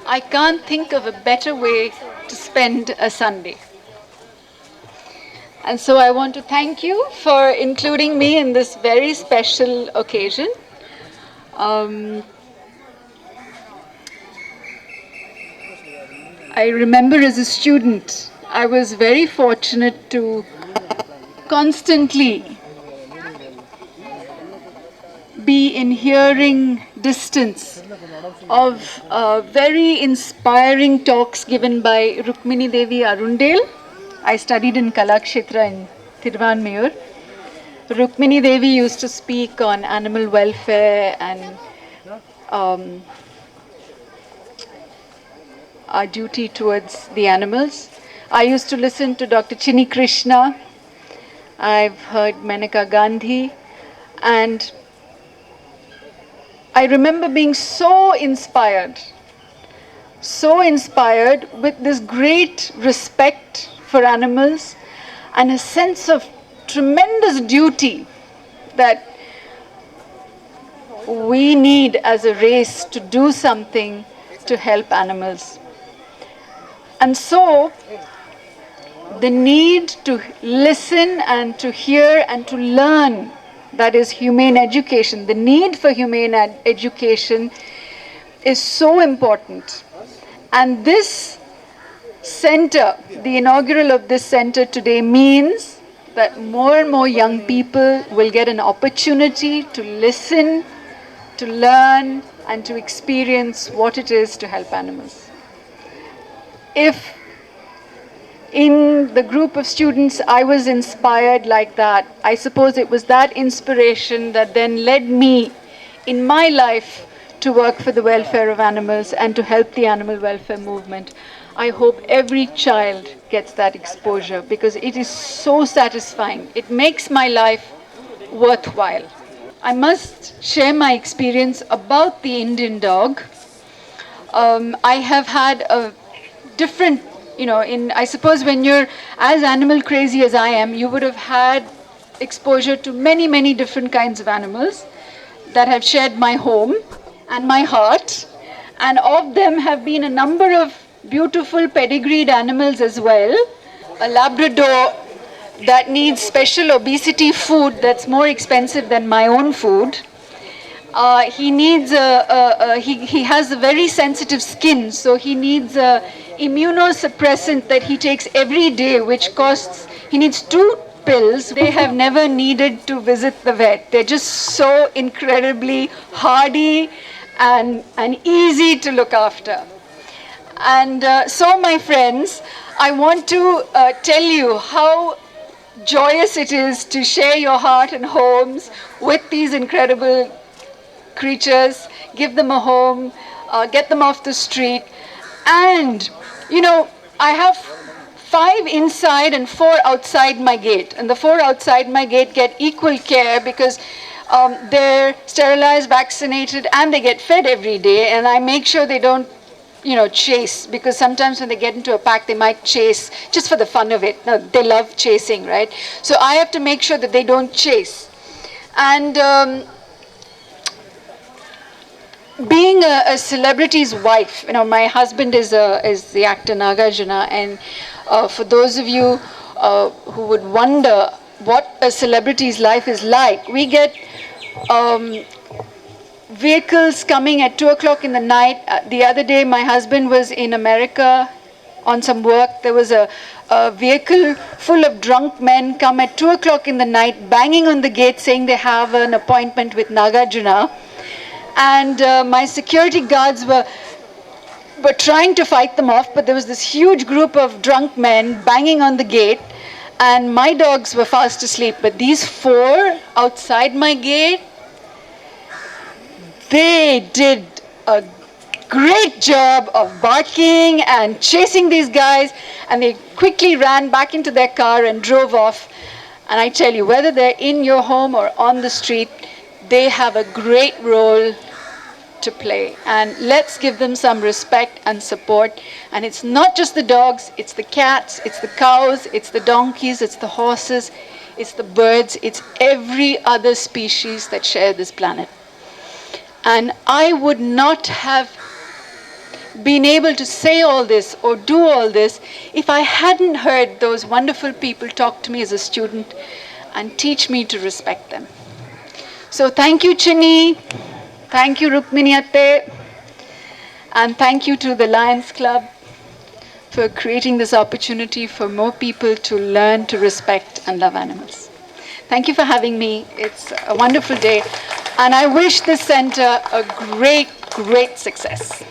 I can't think of a better way to spend a Sunday. And so I want to thank you for including me in this very special occasion. Um, I remember as a student, I was very fortunate to constantly be in hearing distance of very inspiring talks given by Rukmini Devi Arundale. I studied in Kalakshetra in Thiruvanmiyur. Rukmini Devi used to speak on animal welfare and our duty towards the animals. I used to listen to Dr. Chini Krishna. I've heard Maneka Gandhi. And I remember being so inspired with this great respect for animals and a sense of tremendous duty that we need as a race to do something to help animals. And so, the need to listen and to hear and to learn, that is humane education, the need for humane education is so important. And this center, the inaugural of this center today, means that more and more young people will get an opportunity to listen, to learn, and to experience what it is to help animals. If in the group of students I was inspired like that, I suppose it was that inspiration that then led me in my life to work for the welfare of animals and to help the animal welfare movement. I hope every child gets that exposure because it is so satisfying. It makes my life worthwhile. I must share my experience about the Indian dog. I have had a different, I suppose when you're as animal crazy as I am, you would have had exposure to many, many different kinds of animals that have shared my home and my heart. And of them have been a number of beautiful pedigreed animals as well. A Labrador that needs special obesity food that's more expensive than my own food. He needs he has a very sensitive skin, so he needs a immunosuppressant that he takes every day, which costs, he needs 2 pills. They have never needed to visit the vet. They're just so incredibly hardy and easy to look after. And so, my friends, I want to tell you how joyous it is to share your heart and homes with these incredible creatures, give them a home, get them off the street. And, I have 5 inside and 4 outside my gate. And the 4 outside my gate get equal care because they're sterilized, vaccinated, and they get fed every day. And I make sure they don't, chase, because sometimes when they get into a pack, they might chase just for the fun of it. No, they love chasing, right? So I have to make sure that they don't chase. And being a celebrity's wife, my husband is the actor Nagarjuna, and for those of you who would wonder what a celebrity's life is like, we get vehicles coming at 2 o'clock in the night. The other day, my husband was in America on some work. There was a vehicle full of drunk men come at 2 o'clock in the night, banging on the gate saying they have an appointment with Nagarjuna. And my security guards were trying to fight them off, but there was this huge group of drunk men banging on the gate, and my dogs were fast asleep. But these 4 outside my gate, they did a great job of barking and chasing these guys, and they quickly ran back into their car and drove off. And I tell you, whether they're in your home or on the street, they have a great role to play. And let's give them some respect and support. And it's not just the dogs, it's the cats, it's the cows, it's the donkeys, it's the horses, it's the birds, it's every other species that share this planet. And I would not have been able to say all this or do all this if I hadn't heard those wonderful people talk to me as a student and teach me to respect them. So thank you, Chini. Thank you, Rukmini Atte. And thank you to the Lions Club for creating this opportunity for more people to learn to respect and love animals. Thank you for having me. It's a wonderful day. And I wish this center a great, great success.